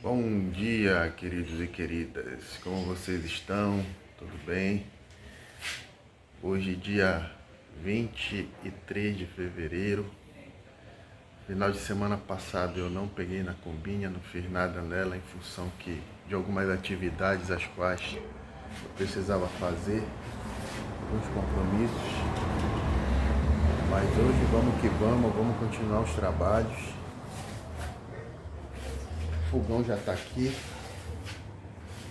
Bom dia, queridos e queridas. Como vocês estão? Tudo bem? Hoje, dia 23 de fevereiro. Final de semana passado eu não peguei na combinha, não fiz nada nela em função de algumas atividades as quais eu precisava fazer, alguns compromissos. Mas hoje vamos que vamos continuar os trabalhos. O fogão já está aqui.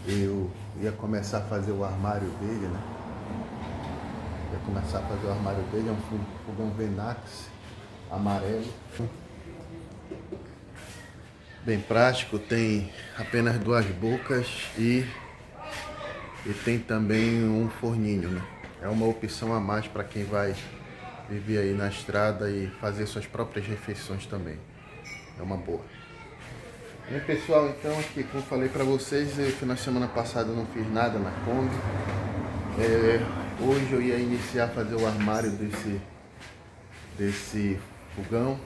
Eu ia começar a fazer o armário dele, né? É um fogão Venax amarelo. Bem prático, tem apenas duas bocas e tem também um forninho, né? É uma opção a mais para quem vai viver aí na estrada e fazer suas próprias refeições também. É uma boa. Bem, pessoal, então aqui, como eu falei para vocês, na semana passada eu não fiz nada na Kombi. Hoje eu ia iniciar a fazer o armário desse fogão,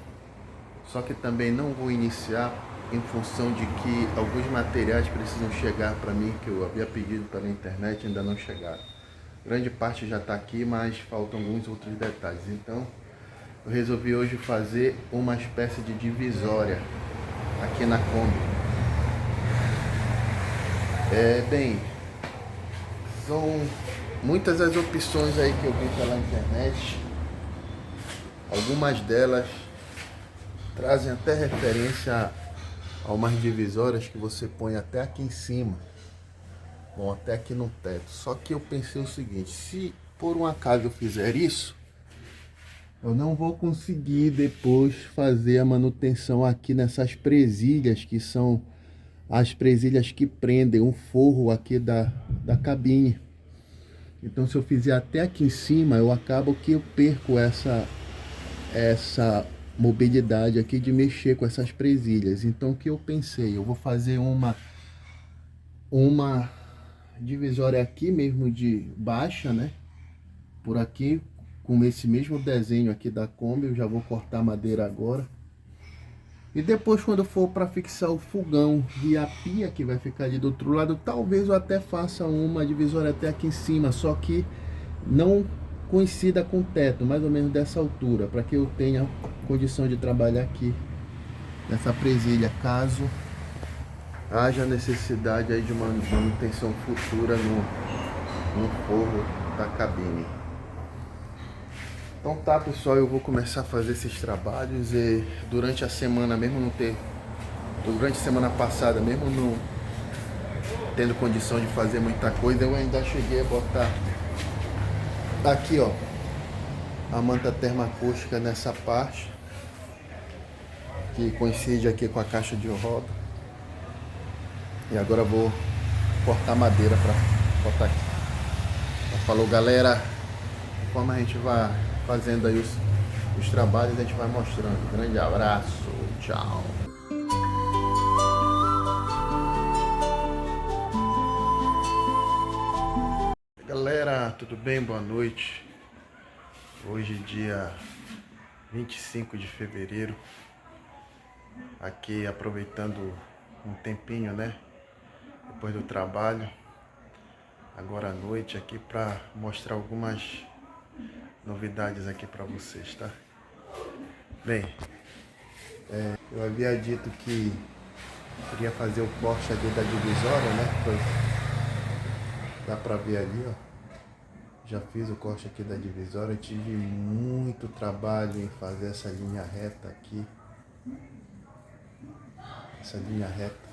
só que também não vou iniciar em função de que alguns materiais precisam chegar para mim, que eu havia pedido pela internet e ainda não chegaram. Grande parte já está aqui, mas faltam alguns outros detalhes. Então eu resolvi hoje fazer uma espécie de divisória aqui na Kombi. Bem, são muitas as opções aí que eu vi pela internet. Algumas delas trazem até referência a umas divisórias que você põe até aqui em cima, bom, até aqui no teto. Só que eu pensei o seguinte: se por um acaso eu fizer isso, eu não vou conseguir depois fazer a manutenção aqui nessas presilhas, que são as presilhas que prendem o forro aqui da cabine. Então, se eu fizer até aqui em cima, eu acabo que eu perco essa mobilidade aqui de mexer com essas presilhas. Então, o que eu pensei? Eu vou fazer uma divisória aqui mesmo de baixa, né? Por aqui, com esse mesmo desenho aqui da Kombi. Eu já vou cortar a madeira agora. E depois, quando for para fixar o fogão e a pia que vai ficar ali do outro lado, talvez eu até faça uma divisória até aqui em cima, só que não coincida com o teto, mais ou menos dessa altura, para que eu tenha condição de trabalhar aqui nessa presilha, caso haja necessidade aí de uma manutenção futura no forro da cabine. Então tá, pessoal, eu vou começar a fazer esses trabalhos e durante a semana, durante a semana passada, mesmo não tendo condição de fazer muita coisa, eu ainda cheguei a botar aqui, ó, a manta termoacústica nessa parte, que coincide aqui com a caixa de roda. E agora eu vou cortar madeira para botar aqui. Falou, galera. Conforme a gente vai fazendo aí os trabalhos, a gente vai mostrando. Grande abraço, tchau. Galera, tudo bem? Boa noite. Hoje, dia 25 de fevereiro. Aqui aproveitando um tempinho, né? Depois do trabalho. Agora à noite aqui para mostrar algumas novidades aqui para vocês, tá? Bem, eu havia dito que queria fazer o corte ali da divisória, né? Dá pra ver ali, ó. Já fiz o corte aqui da divisória. Tive muito trabalho em fazer essa linha reta aqui. Essa linha reta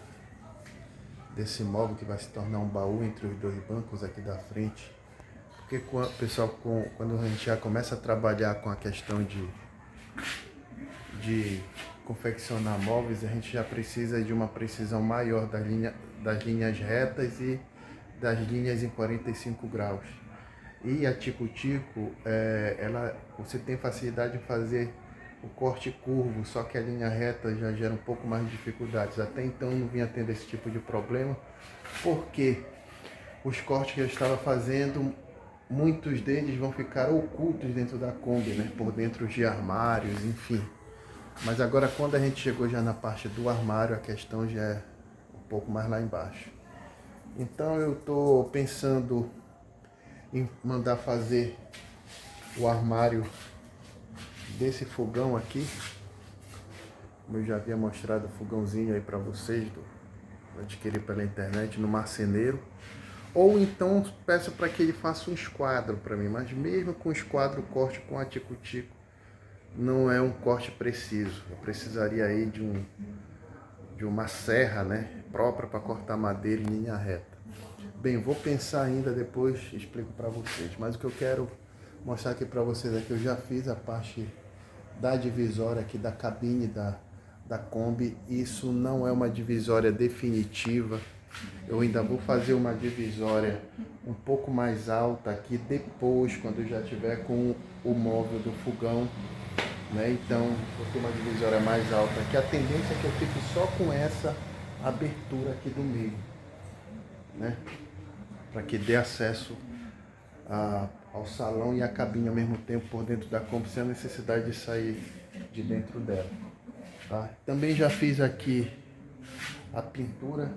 desse móvel que vai se tornar um baú entre os dois bancos aqui da frente. Porque, pessoal, quando a gente já começa a trabalhar com a questão de confeccionar móveis, a gente já precisa de uma precisão maior das linhas retas e das linhas em 45 graus. E a Tico-Tico, você tem facilidade de fazer o corte curvo, só que a linha reta já gera um pouco mais de dificuldades. Até então eu não vinha tendo esse tipo de problema, porque os cortes que eu estava fazendo, muitos deles vão ficar ocultos dentro da Kombi, né? Por dentro de armários, enfim. Mas agora, quando a gente chegou já na parte do armário, a questão já é um pouco mais lá embaixo. Então eu estou pensando em mandar fazer o armário desse fogão aqui. Eu já havia mostrado o fogãozinho aí para vocês, eu adquiri pela internet no marceneiro. Ou então peço para que ele faça um esquadro para mim, mas mesmo com esquadro, corte com a tico-tico não é um corte preciso. Eu precisaria aí de uma serra, né, própria para cortar madeira em linha reta. Bem, vou pensar ainda, depois explico para vocês. Mas o que eu quero mostrar aqui para vocês é que eu já fiz a parte da divisória aqui da cabine da Kombi. Isso não é uma divisória definitiva. Eu ainda vou fazer uma divisória um pouco mais alta aqui depois, quando eu já tiver com o móvel do fogão, né? Então vou ter uma divisória mais alta aqui. A tendência é que eu fique só com essa abertura aqui do meio, né? Para que dê acesso ao salão e à cabine ao mesmo tempo por dentro da Kombi, sem a necessidade de sair de dentro dela, tá? Também já fiz aqui a pintura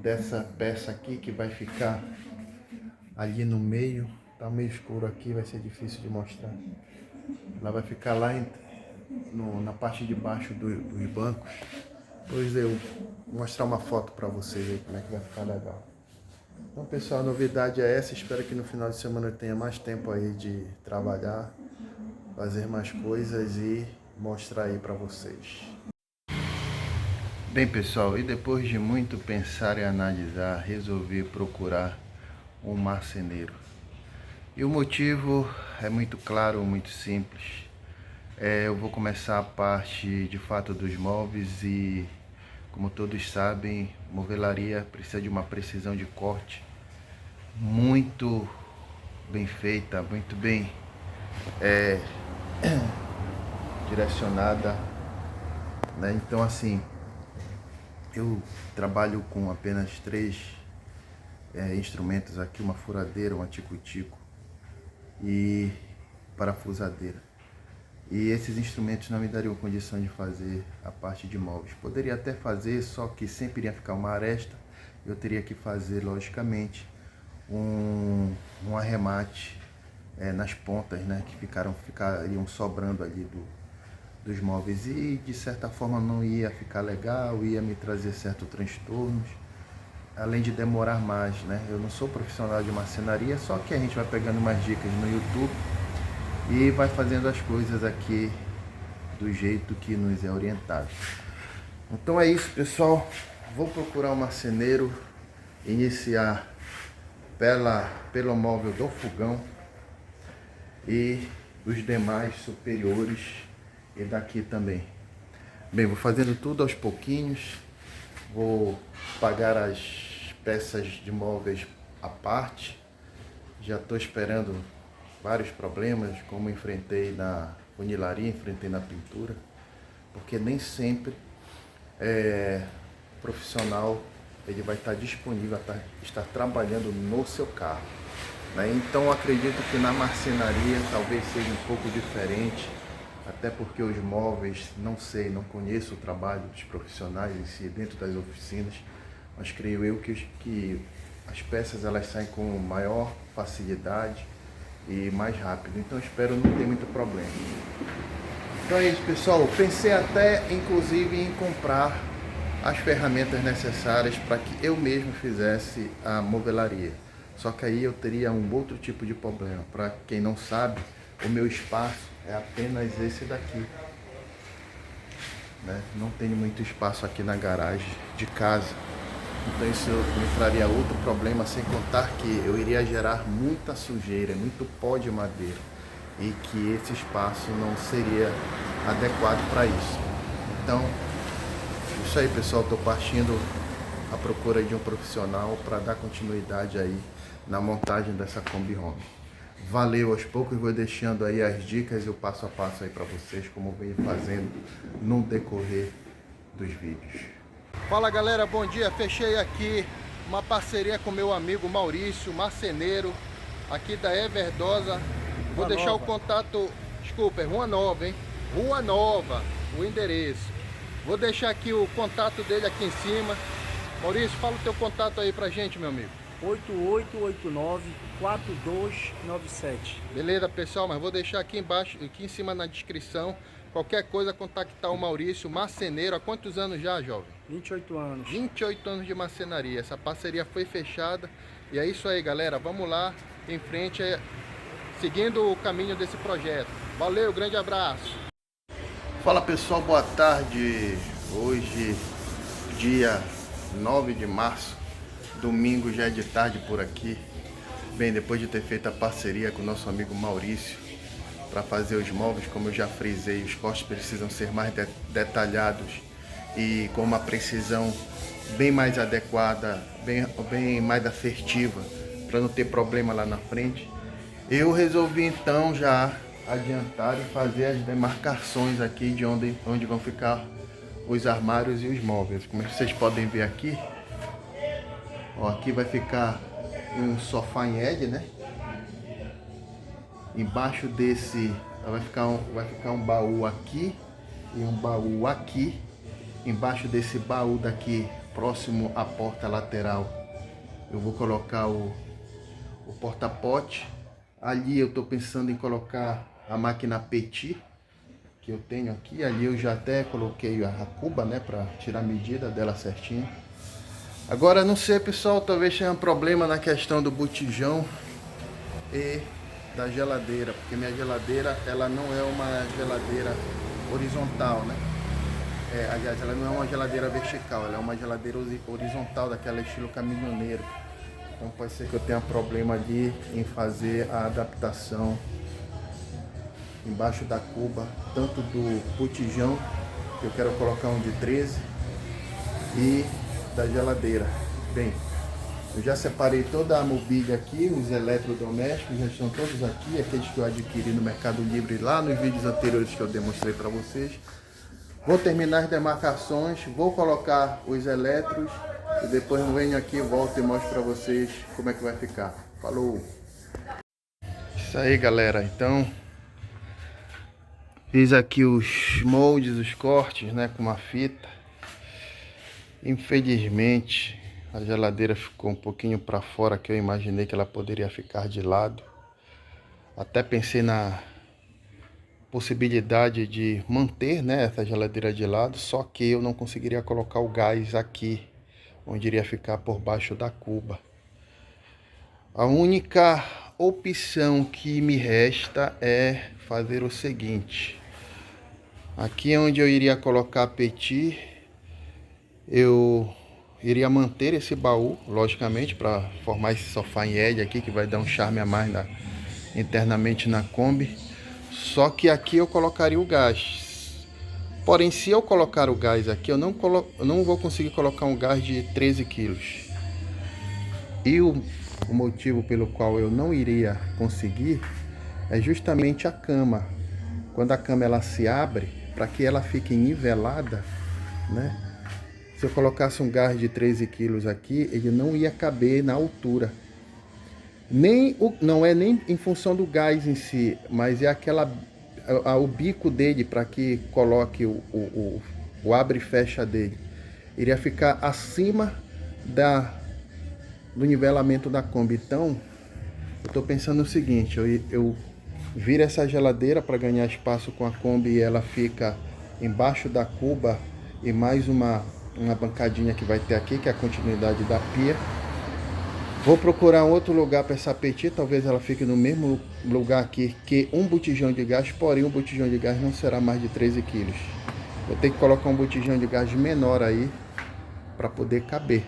dessa peça aqui, que vai ficar ali no meio. Tá meio escuro aqui, vai ser difícil de mostrar. Ela vai ficar lá na parte de baixo dos bancos. Depois eu vou mostrar uma foto para vocês aí como é que vai ficar legal. Então pessoal, a novidade é essa. Espero que no final de semana eu tenha mais tempo aí de trabalhar, fazer mais coisas e mostrar aí para vocês. Bem pessoal, e depois de muito pensar e analisar, resolvi procurar um marceneiro. E o motivo é muito claro, muito simples. Eu vou começar a parte de fato dos móveis e, como todos sabem, movelaria precisa de uma precisão de corte muito bem feita, muito bem direcionada, né? Então assim, eu trabalho com apenas 3 instrumentos aqui: uma furadeira, um tico-tico e parafusadeira. E esses instrumentos não me dariam condição de fazer a parte de móveis. Poderia até fazer, só que sempre iria ficar uma aresta. Eu teria que fazer, logicamente, um arremate nas pontas, né, que ficariam sobrando ali dos móveis, e de certa forma não ia ficar legal, ia me trazer certos transtornos, além de demorar mais, né? Eu não sou profissional de marcenaria, só que a gente vai pegando umas dicas no YouTube e vai fazendo as coisas aqui do jeito que nos é orientado. Então é isso pessoal, vou procurar um marceneiro, iniciar pelo móvel do fogão e os demais superiores e daqui também. Bem, vou fazendo tudo aos pouquinhos, vou pagar as peças de móveis à parte. Já estou esperando vários problemas, como enfrentei na funilaria, enfrentei na pintura, porque nem sempre profissional ele vai estar disponível a estar trabalhando no seu carro, né? Então acredito que na marcenaria talvez seja um pouco diferente, até porque os móveis, não sei, não conheço o trabalho dos profissionais em si dentro das oficinas, mas creio eu que as peças elas saem com maior facilidade e mais rápido, então espero não ter muito problema. Então é isso pessoal, pensei até inclusive em comprar as ferramentas necessárias para que eu mesmo fizesse a movelaria, só que aí eu teria um outro tipo de problema. Para quem não sabe, o meu espaço é apenas esse daqui, né? Não tenho muito espaço aqui na garagem de casa, então isso me traria outro problema, sem contar que eu iria gerar muita sujeira, muito pó de madeira, e que esse espaço não seria adequado para isso. Então, isso aí pessoal, estou partindo à procura de um profissional para dar continuidade aí na montagem dessa Kombi Home. Valeu, aos poucos vou deixando aí as dicas e o passo a passo aí para vocês, como eu venho fazendo no decorrer dos vídeos. Fala galera, bom dia. Fechei aqui uma parceria com meu amigo Maurício, marceneiro, aqui da Everdosa. Vou deixar o contato, desculpa, é Rua Nova, hein? Rua Nova, o endereço. Vou deixar aqui o contato dele aqui em cima. Maurício, fala o teu contato aí pra gente, meu amigo. 8889-4297. Beleza, pessoal, mas vou deixar aqui embaixo, aqui em cima na descrição. Qualquer coisa, contactar o Maurício, marceneiro. Há quantos anos já, jovem? 28 anos. 28 anos de marcenaria. Essa parceria foi fechada. E é isso aí, galera. Vamos lá, em frente, seguindo o caminho desse projeto. Valeu, grande abraço. Fala, pessoal, boa tarde. Hoje, dia 9 de março, domingo, já é de tarde por aqui. Bem, depois de ter feito a parceria com o nosso amigo Maurício para fazer os móveis, como eu já frisei, os cortes precisam ser mais detalhados e com uma precisão bem mais adequada, bem mais assertiva, para não ter problema lá na frente. Eu resolvi então já adiantar e fazer as demarcações aqui de onde vão ficar os armários e os móveis. Como vocês podem ver aqui, ó, aqui vai ficar um sofá em L, né? Embaixo desse vai ficar um baú aqui e um baú aqui. Embaixo desse baú daqui, próximo à porta lateral, eu vou colocar o porta-pote. Ali eu estou pensando em colocar a máquina Petit que eu tenho aqui. Ali eu já até coloquei a cuba, né, para tirar a medida dela certinho. Agora, não sei, pessoal, talvez tenha um problema na questão do botijão e da geladeira, porque minha geladeira, ela não é uma geladeira horizontal, né? Aliás, ela não é uma geladeira vertical, ela é uma geladeira horizontal, daquela estilo caminhoneiro. Então pode ser que eu tenha problema ali em fazer a adaptação embaixo da cuba, tanto do botijão, que eu quero colocar um de 13, e da geladeira. Bem, eu já separei toda a mobília aqui, os eletrodomésticos já estão todos aqui, aqueles que eu adquiri no Mercado Livre lá nos vídeos anteriores que eu demonstrei para vocês. Vou terminar as demarcações, vou colocar os eletros e depois eu venho aqui, volto e mostro para vocês como é que vai ficar. Falou! Isso aí, galera, então fiz aqui os moldes, os cortes, né, com uma fita. Infelizmente a geladeira ficou um pouquinho para fora, que eu imaginei que ela poderia ficar de lado. Até pensei na possibilidade de manter, né, essa geladeira de lado, só que eu não conseguiria colocar o gás aqui, onde iria ficar por baixo da cuba. A única opção que me resta é fazer o seguinte: aqui onde eu iria colocar Petit, eu iria manter esse baú, logicamente, para formar esse sofá em L aqui, que vai dar um charme a mais internamente na Kombi. Só que aqui eu colocaria o gás. Porém, se eu colocar o gás aqui, eu não vou conseguir colocar um gás de 13 quilos. E o motivo pelo qual eu não iria conseguir é justamente a cama. Quando a cama ela se abre, para que ela fique nivelada, né? Se eu colocasse um gás de 13 quilos aqui, ele não ia caber na altura. Não é nem em função do gás em si, mas é o bico dele, para que coloque o abre e fecha dele. Iria ficar acima do nivelamento da Kombi. Então, eu estou pensando o seguinte: eu viro essa geladeira para ganhar espaço com a Kombi e ela fica embaixo da cuba, e mais uma bancadinha que vai ter aqui, que é a continuidade da pia. Vou procurar outro lugar para essa Petit, talvez ela fique no mesmo lugar aqui que um botijão de gás, porém um botijão de gás não será mais de 13 quilos. Vou ter que colocar um botijão de gás menor aí para poder caber.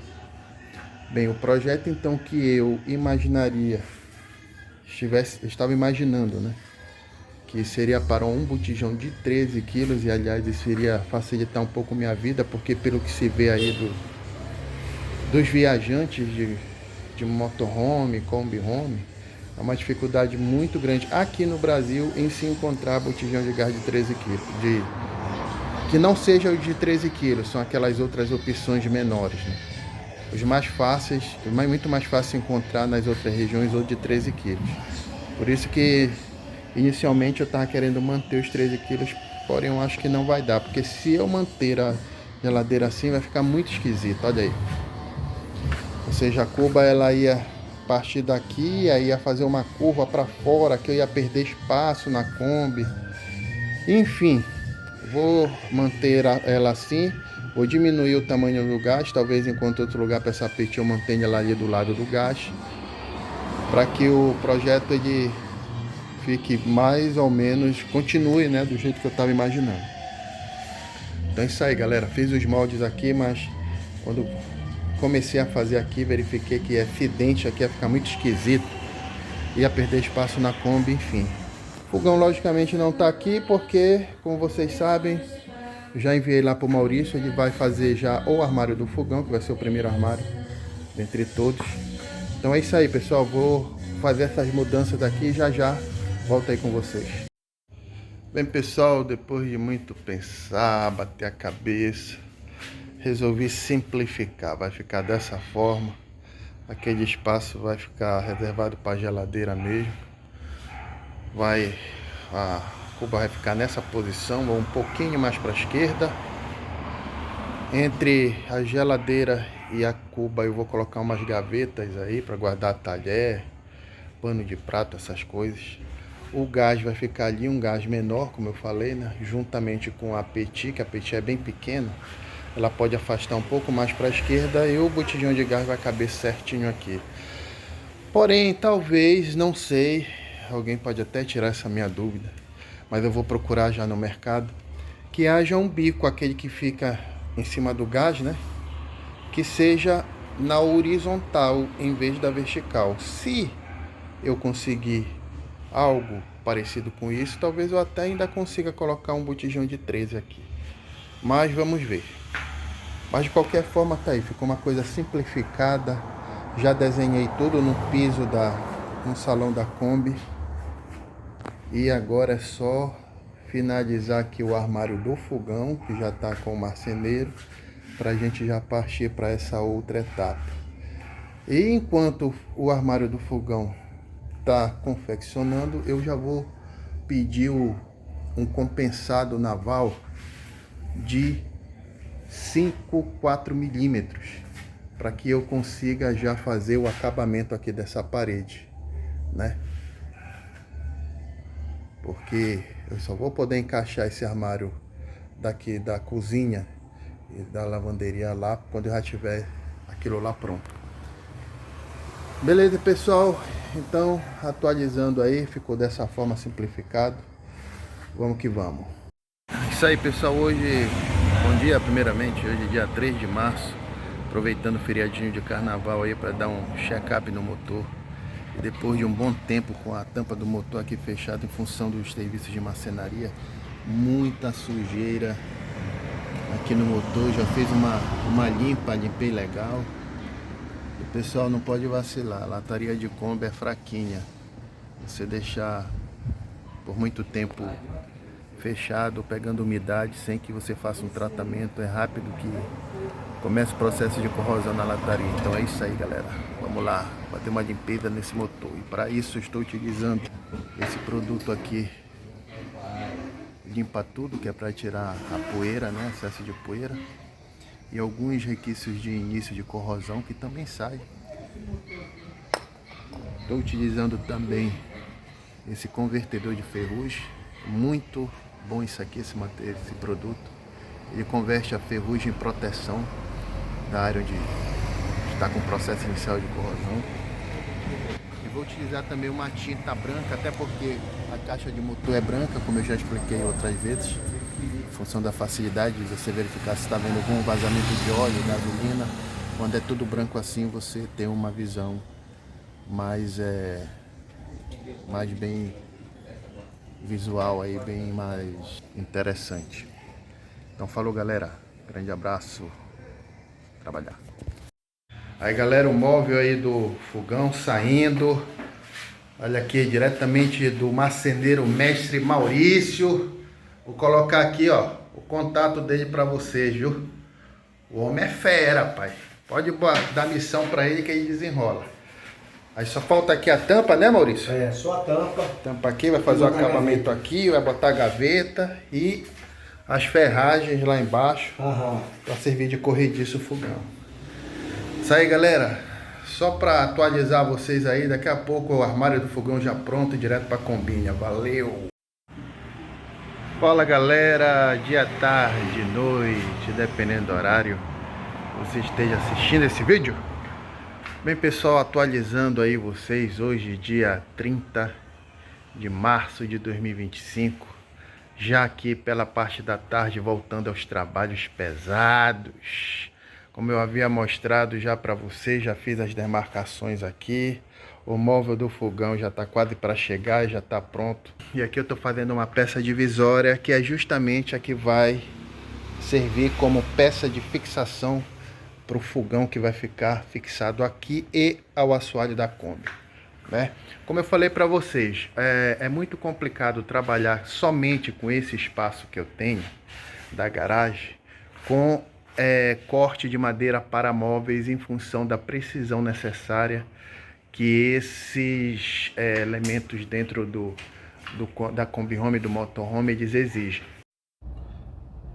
Bem, o projeto então que eu estava imaginando, né, que seria para um botijão de 13 quilos, e aliás isso iria facilitar um pouco minha vida, porque pelo que se vê aí dos viajantes de motorhome, Kombi home, é uma dificuldade muito grande aqui no Brasil em se encontrar botijão de gás de 13 quilos, que não seja o de 13 quilos, são aquelas outras opções menores, né? Os mais fáceis, muito mais fácil encontrar nas outras regiões, ou de 13 quilos. Por isso que inicialmente eu estava querendo manter os 13 quilos, porém eu acho que não vai dar, porque se eu manter a geladeira assim vai ficar muito esquisito. Olha aí, Ou seja, a cuba ela ia partir daqui, aí ia fazer uma curva para fora, que eu ia perder espaço na Kombi. Enfim, vou manter ela assim. Vou diminuir o tamanho do gás, talvez enquanto outro lugar para essa pet eu mantenha ela ali do lado do gás, para que o projeto ele fique mais ou menos, continue, né, do jeito que eu estava imaginando. Então é isso aí, galera. Fiz os moldes aqui, mas quando comecei a fazer aqui, verifiquei que é fidente aqui, ia ficar muito esquisito, ia perder espaço na Kombi, enfim. O fogão logicamente não está aqui porque, como vocês sabem, já enviei lá para o Maurício. Ele vai fazer já o armário do fogão, que vai ser o primeiro armário dentre todos. Então é isso aí, pessoal. Vou fazer essas mudanças aqui e já volto aí com vocês. Bem, pessoal, depois de muito pensar, bater a cabeça, resolvi simplificar. Vai ficar dessa forma. Aquele espaço vai ficar reservado para geladeira mesmo. A cuba vai ficar nessa posição, ou um pouquinho mais para a esquerda. Entre a geladeira e a cuba eu vou colocar umas gavetas aí para guardar talher, pano de prato, essas coisas. O gás vai ficar ali, um gás menor, como eu falei, né? Juntamente com a petit, que a petit é bem pequena. Ela pode afastar um pouco mais para a esquerda e o botijão de gás vai caber certinho aqui. Porém, talvez, não sei, alguém pode até tirar essa minha dúvida, mas eu vou procurar já no mercado, que haja um bico, aquele que fica em cima do gás, né? Que seja na horizontal em vez da vertical. Se eu conseguir algo parecido com isso, talvez eu até ainda consiga colocar um botijão de 13 aqui. Mas vamos ver. Mas de qualquer forma tá aí, ficou uma coisa simplificada. Já desenhei tudo no piso no salão da Kombi. E agora é só finalizar aqui o armário do fogão, que já está com o marceneiro, para a gente já partir para essa outra etapa. E enquanto o armário do fogão está confeccionando, eu já vou pedir um compensado naval de 5,4 milímetros, para que eu consiga já fazer o acabamento aqui dessa parede, né? Porque eu só vou poder encaixar esse armário daqui da cozinha e da lavanderia lá quando eu já tiver aquilo lá pronto. Beleza, pessoal? Então, atualizando aí, ficou dessa forma simplificado. Vamos que vamos. Isso aí, pessoal. Hoje, bom dia primeiramente. Hoje é dia 3 de março. Aproveitando o feriadinho de carnaval aí para dar um check-up no motor. E depois de um bom tempo com a tampa do motor aqui fechada em função dos serviços de marcenaria, muita sujeira aqui no motor. Já fez uma limpa, limpei legal. O pessoal não pode vacilar, a lataria de Kombi é fraquinha. Você deixar por muito tempo fechado, pegando umidade, sem que você faça um tratamento, é rápido que começa o processo de corrosão na lataria. Então é isso aí, galera. Vamos lá, fazer uma limpeza nesse motor. E para isso eu estou utilizando esse produto aqui. Limpa tudo, que é para tirar a poeira, né? Excesso de poeira. E alguns requisitos de início de corrosão que também saem. Estou utilizando também esse convertedor de ferrugem. Muito bom isso aqui, esse produto. Ele converte a ferrugem em proteção da área onde está com o processo inicial de corrosão. E vou utilizar também uma tinta branca, até porque a caixa de motor é branca, como eu já expliquei outras vezes, em função da facilidade de você verificar se está vendo algum vazamento de óleo, gasolina. Quando é tudo branco assim, você tem uma visão mais bem visual aí, bem mais interessante. Então falou, galera, grande abraço, trabalhar. Aí, galera, o móvel aí do fogão saindo. Olha aqui, diretamente do marceneiro mestre Maurício. Vou colocar aqui, ó, o contato dele para vocês, viu? O homem é fera, pai. Pode dar missão para ele que ele desenrola. Aí só falta aqui a tampa, né, Maurício? É, só a tampa. Tampa aqui, vai fazer o acabamento aqui, vai botar a gaveta e as ferragens lá embaixo para servir de corrediço o fogão. Isso aí, galera. só para atualizar vocês aí, daqui a pouco o armário do fogão já pronto e direto para combinha. Valeu! Fala galera, dia, tarde, noite, dependendo do horário você esteja assistindo esse vídeo. Bem pessoal, atualizando aí vocês, hoje dia 30 de março de 2025, já aqui pela parte da tarde, voltando aos trabalhos pesados. Como eu havia mostrado já para vocês, já fiz as demarcações aqui. O móvel do fogão já está quase para chegar, já está pronto. E aqui eu estou fazendo uma peça divisória, que é justamente a que vai servir como peça de fixação para o fogão, que vai ficar fixado aqui e ao assoalho da Kombi, né? Como eu falei para vocês, é muito complicado trabalhar somente com esse espaço que eu tenho da garagem, com corte de madeira para móveis, em função da precisão necessária que esses elementos dentro da Kombi Home, do motorhome, eles exigem.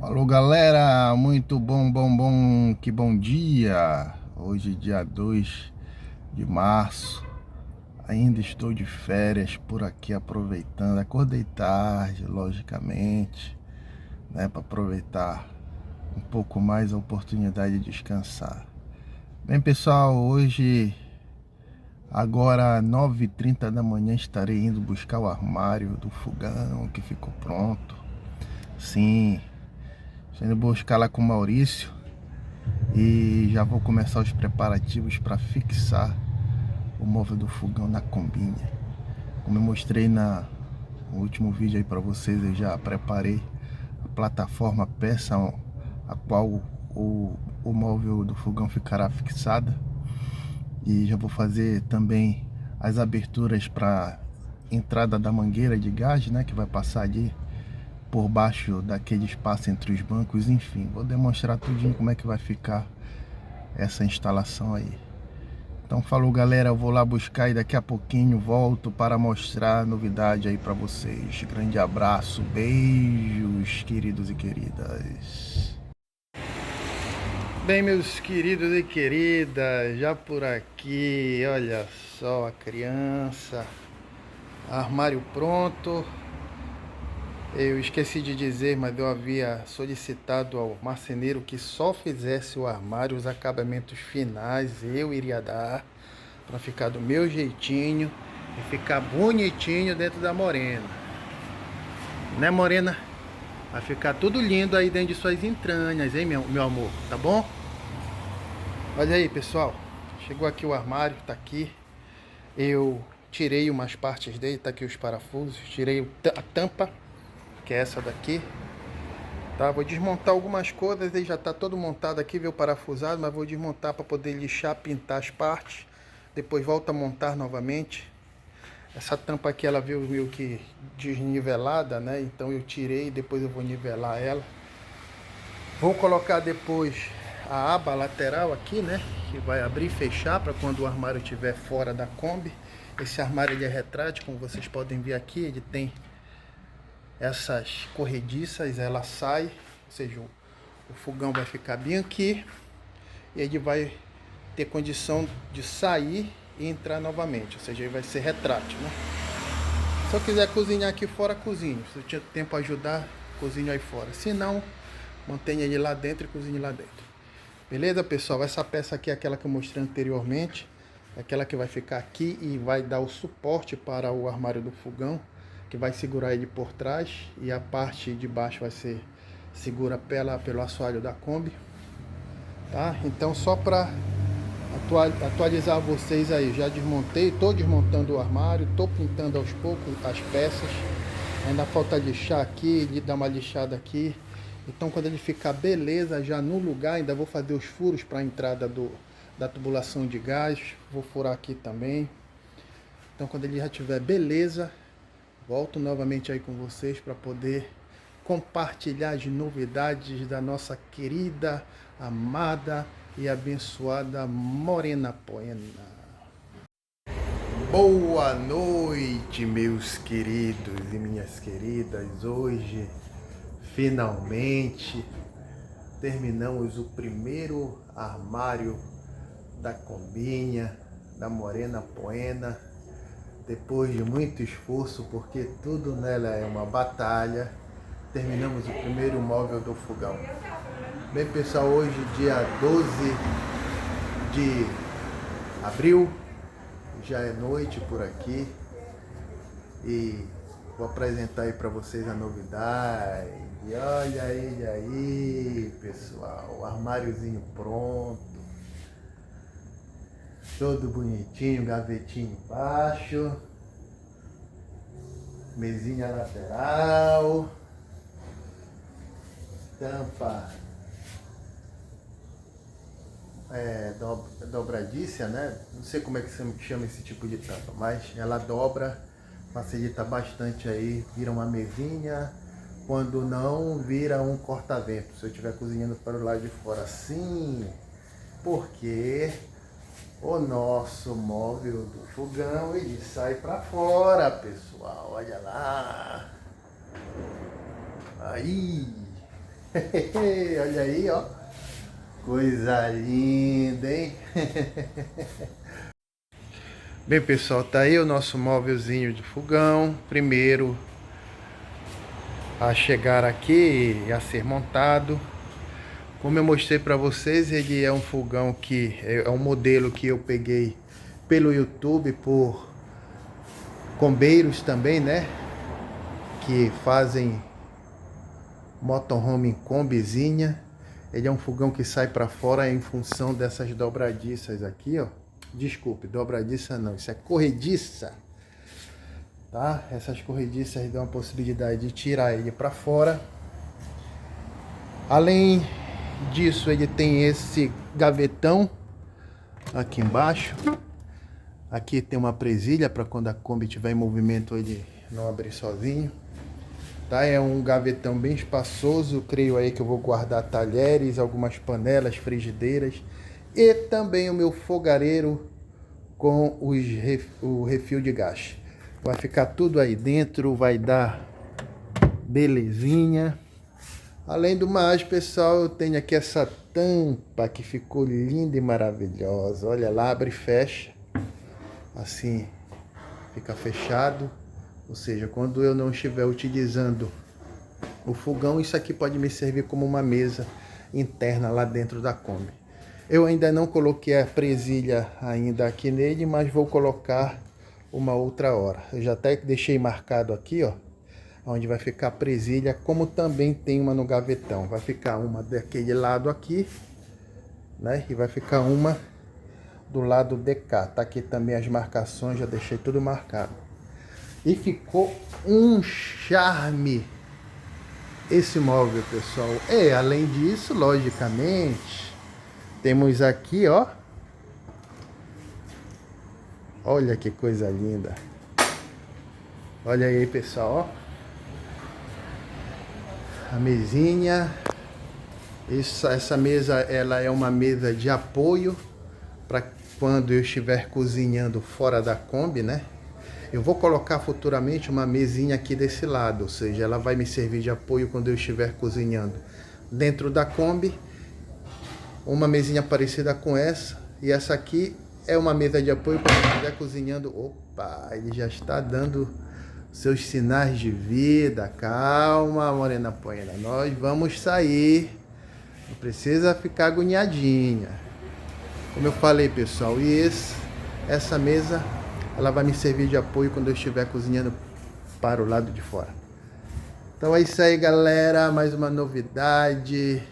Alô galera, muito que bom dia. Hoje dia 2 de março, ainda estou de férias por aqui, aproveitando. Acordei tarde, logicamente, né, para aproveitar um pouco mais a oportunidade de descansar. Bem pessoal, hoje, agora 9h30 da manhã, estarei indo buscar o armário do fogão que ficou pronto. Sim, estou indo buscar lá com o Maurício e já vou começar os preparativos para fixar o móvel do fogão na combinha. Como eu mostrei no último vídeo aí para vocês, eu já preparei a plataforma, a peça a qual o móvel do fogão ficará fixada, e já vou fazer também as aberturas para entrada da mangueira de gás, né, que vai passar ali por baixo daquele espaço entre os bancos. Enfim, vou demonstrar tudinho como é que vai ficar essa instalação aí. Então falou galera, eu vou lá buscar e daqui a pouquinho volto para mostrar a novidade aí para vocês. Grande abraço, beijos queridos e queridas. Bem, meus queridos e queridas, já por aqui, olha só a criança, armário pronto. Eu esqueci de dizer, mas eu havia solicitado ao marceneiro que só fizesse o armário, os acabamentos finais eu iria dar, para ficar do meu jeitinho e ficar bonitinho dentro da Morena, né Morena? Vai ficar tudo lindo aí dentro de suas entranhas, hein meu amor, tá bom? Olha aí pessoal, chegou aqui o armário, tá aqui. Eu tirei umas partes dele, tá aqui os parafusos, tirei a tampa, que é essa daqui, tá? Vou desmontar algumas coisas, ele já tá todo montado aqui, veio parafusado, mas vou desmontar para poder lixar, pintar as partes, depois volto a montar novamente. Essa tampa aqui ela veio meio que desnivelada, né? Então eu tirei, depois eu vou nivelar ela. Vou colocar depois a aba lateral aqui, né, que vai abrir e fechar para quando o armário estiver fora da Kombi. Esse armário ele é retrátil, como vocês podem ver aqui, ele tem essas corrediças, ela sai, ou seja, o fogão vai ficar bem aqui e ele vai ter condição de sair e entrar novamente, ou seja, ele vai ser retrátil, né? Se eu quiser cozinhar aqui fora, cozinho. Se eu tiver tempo para ajudar, cozinho aí fora. Se não, mantenha ele lá dentro e cozinhe lá dentro. Beleza, pessoal? Essa peça aqui é aquela que eu mostrei anteriormente, é aquela que vai ficar aqui e vai dar o suporte para o armário do fogão, que vai segurar ele por trás, e a parte de baixo vai ser segura pelo assoalho da Kombi, tá? Então só para atualizar vocês aí, já desmontei, estou desmontando o armário, estou pintando aos poucos as peças, ainda falta lixar aqui, dar uma lixada aqui. Então quando ele ficar beleza já no lugar, ainda vou fazer os furos para a entrada da tubulação de gás, vou furar aqui também. Então quando ele já tiver beleza, volto novamente aí com vocês para poder compartilhar as novidades da nossa querida, amada e abençoada Morena Poena. Boa noite, meus queridos e minhas queridas. Hoje, finalmente, terminamos o primeiro armário da combinha. da Morena Poena. Depois de muito esforço, porque tudo nela é uma batalha, terminamos o primeiro móvel do fogão. Bem, pessoal, hoje dia 12 de abril, já é noite por aqui e vou apresentar aí para vocês a novidade. Olha aí, pessoal, o armáriozinho pronto, todo bonitinho, gavetinho embaixo, mesinha lateral, tampa dobradiça, né? Não sei como é que se chama esse tipo de tampa, mas ela dobra, facilita bastante aí, vira uma mesinha, quando não, vira um corta-vento, se eu estiver cozinhando para o lado de fora assim, porque o nosso móvel do fogão, ele sai para fora, pessoal, olha lá, aí, olha aí, ó. Coisa linda, hein? Bem, pessoal, tá aí o nosso móvelzinho de fogão. Primeiro a chegar aqui e a ser montado. Como eu mostrei para vocês, ele é um fogão que é um modelo que eu peguei pelo YouTube por combeiros também, né? Que fazem motorhome em combizinha. Ele é um fogão que sai para fora em função dessas dobradiças aqui, ó. Desculpe, dobradiça não, isso é corrediça, tá? Essas corrediças dão a possibilidade de tirar ele para fora. Além disso, ele tem esse gavetão aqui embaixo. Aqui tem uma presilha para quando a Kombi estiver em movimento ele não abrir sozinho. Tá? É um gavetão bem espaçoso, creio aí que eu vou guardar talheres, algumas panelas, frigideiras e também o meu fogareiro com o refil de gás. Vai ficar tudo aí dentro, vai dar belezinha. Além do mais, pessoal, eu tenho aqui essa tampa que ficou linda e maravilhosa. Olha lá, abre e fecha, assim fica fechado. Ou seja, quando eu não estiver utilizando o fogão, isso aqui pode me servir como uma mesa interna lá dentro da Kombi. Eu ainda não coloquei a presilha ainda aqui nele, mas vou colocar uma outra hora. Eu já até deixei marcado aqui, ó, onde vai ficar a presilha, como também tem uma no gavetão. Vai ficar uma daquele lado aqui, né? E vai ficar uma do lado de cá. Tá aqui também as marcações, já deixei tudo marcado. E ficou um charme esse móvel, pessoal. E além disso, logicamente, temos aqui, ó. Olha que coisa linda. Olha aí, pessoal, ó. A mesinha. Essa mesa, ela é uma mesa de apoio para quando eu estiver cozinhando fora da Kombi, né? Eu vou colocar futuramente uma mesinha aqui desse lado, ou seja, ela vai me servir de apoio quando eu estiver cozinhando dentro da Kombi. Uma mesinha parecida com essa, e essa aqui é uma mesa de apoio quando eu estiver cozinhando. Opa, ele já está dando seus sinais de vida. Calma, Morena Poena, nós vamos sair, não precisa ficar agoniadinha. Como eu falei, pessoal, e essa mesa, ela vai me servir de apoio quando eu estiver cozinhando para o lado de fora. Então é isso aí, galera. Mais uma novidade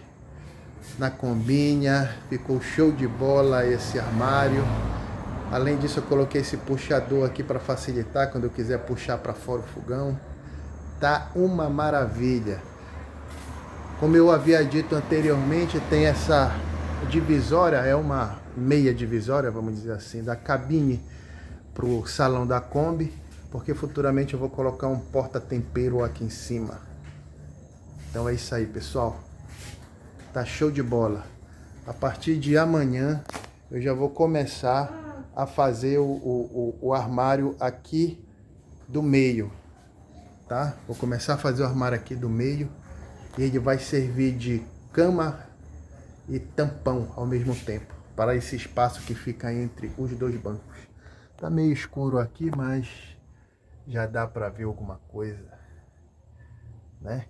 na Kombinha. Ficou show de bola esse armário. Além disso, eu coloquei esse puxador aqui para facilitar quando eu quiser puxar para fora o fogão. Tá uma maravilha. Como eu havia dito anteriormente, tem essa divisória, é uma meia divisória, vamos dizer assim, da cabine para o salão da Kombi, porque futuramente eu vou colocar um porta-tempero aqui em cima. Então é isso aí, pessoal. Tá show de bola. A partir de amanhã eu já vou começar a fazer o armário aqui do meio, tá? Vou começar a fazer o armário aqui do meio e ele vai servir de cama e tampão ao mesmo tempo, para esse espaço que fica entre os dois bancos. Tá meio escuro aqui, mas já dá para ver alguma coisa, né?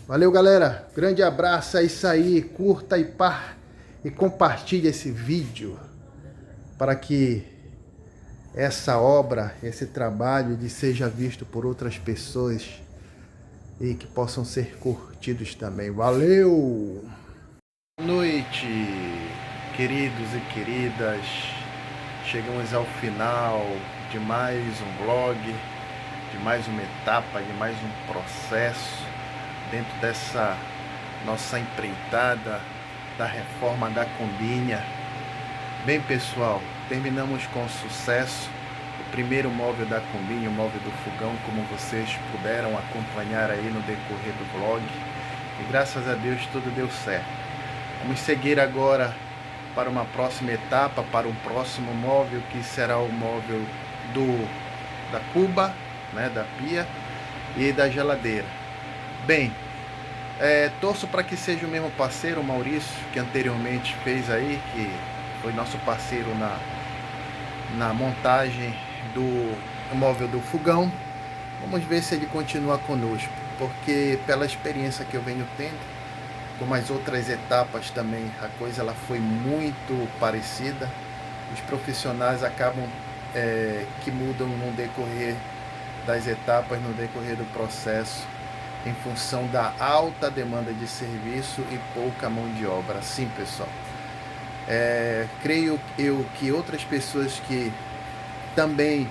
Valeu, galera. Grande abraço, é isso aí. Curta e compartilhe esse vídeo para que essa obra, esse trabalho seja visto por outras pessoas e que possam ser curtidos também. Valeu! Boa noite, queridos e queridas. Chegamos ao final de mais um vlog, de mais uma etapa, de mais um processo dentro dessa nossa empreitada da reforma da Combinha. Bem, pessoal, terminamos com sucesso o primeiro móvel da Combinha, o móvel do fogão, como vocês puderam acompanhar aí no decorrer do vlog. E graças a Deus tudo deu certo. Vamos seguir agora para uma próxima etapa, para um próximo móvel, que será o móvel da cuba, né, da pia e da geladeira. Bem, torço para que seja o mesmo parceiro, o Maurício, que anteriormente fez aí, que foi nosso parceiro na montagem do móvel do fogão. Vamos ver se ele continua conosco, porque pela experiência que eu venho tendo, como as outras etapas também, a coisa ela foi muito parecida. Os profissionais acabam que mudam no decorrer das etapas, no decorrer do processo, em função da alta demanda de serviço e pouca mão de obra. Sim, pessoal. Creio eu que outras pessoas que também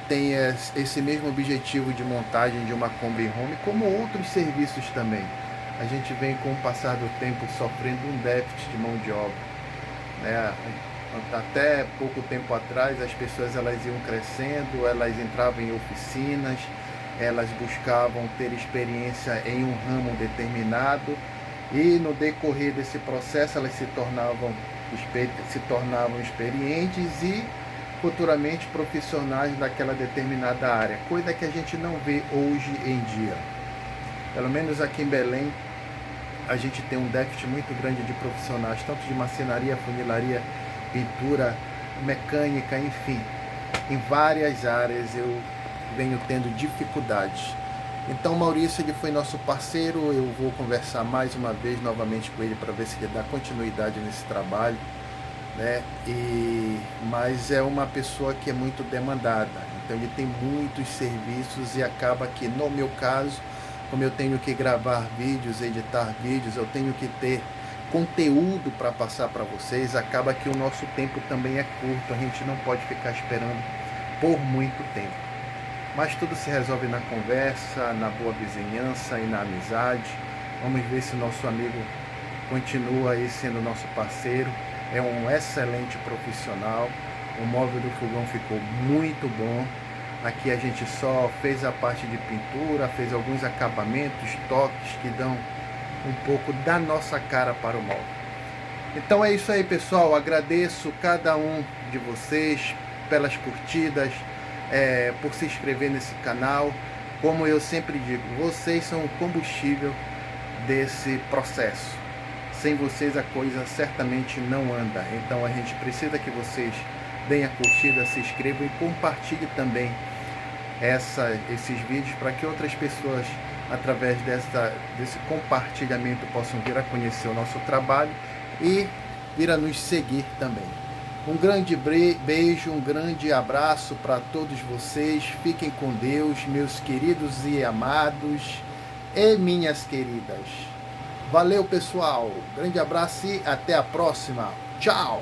têm esse mesmo objetivo de montagem de uma Kombi Home, como outros serviços também, a gente vem com o passar do tempo sofrendo um déficit de mão de obra, né? Até pouco tempo atrás as pessoas elas iam crescendo, elas entravam em oficinas, elas buscavam ter experiência em um ramo determinado e no decorrer desse processo elas se tornavam experientes e futuramente profissionais daquela determinada área, coisa que a gente não vê hoje em dia. Pelo menos aqui em Belém a gente tem um déficit muito grande de profissionais, tanto de marcenaria, funilaria, pintura, mecânica, enfim, em várias áreas eu venho tendo dificuldades. Então Maurício, ele foi nosso parceiro, eu vou conversar mais uma vez novamente com ele para ver se ele dá continuidade nesse trabalho, né? Mas é uma pessoa que é muito demandada, então ele tem muitos serviços e acaba que, no meu caso, como eu tenho que gravar vídeos, editar vídeos, eu tenho que ter conteúdo para passar para vocês, acaba que o nosso tempo também é curto, a gente não pode ficar esperando por muito tempo. Mas tudo se resolve na conversa, na boa vizinhança e na amizade. Vamos ver se o nosso amigo continua aí sendo nosso parceiro. É um excelente profissional. O móvel do fogão ficou muito bom. Aqui a gente só fez a parte de pintura, fez alguns acabamentos, toques que dão um pouco da nossa cara para o móvel. Então é isso aí, pessoal. Agradeço cada um de vocês pelas curtidas, por se inscrever nesse canal. Como eu sempre digo, vocês são o combustível desse processo. Sem vocês a coisa certamente não anda. Então a gente precisa que vocês deem a curtida, se inscrevam e compartilhem também esses vídeos para que outras pessoas, através desse compartilhamento, possam vir a conhecer o nosso trabalho e vir a nos seguir também. Um grande beijo, um grande abraço para todos vocês. Fiquem com Deus, meus queridos e amados e minhas queridas. Valeu, pessoal. Grande abraço e até a próxima. Tchau.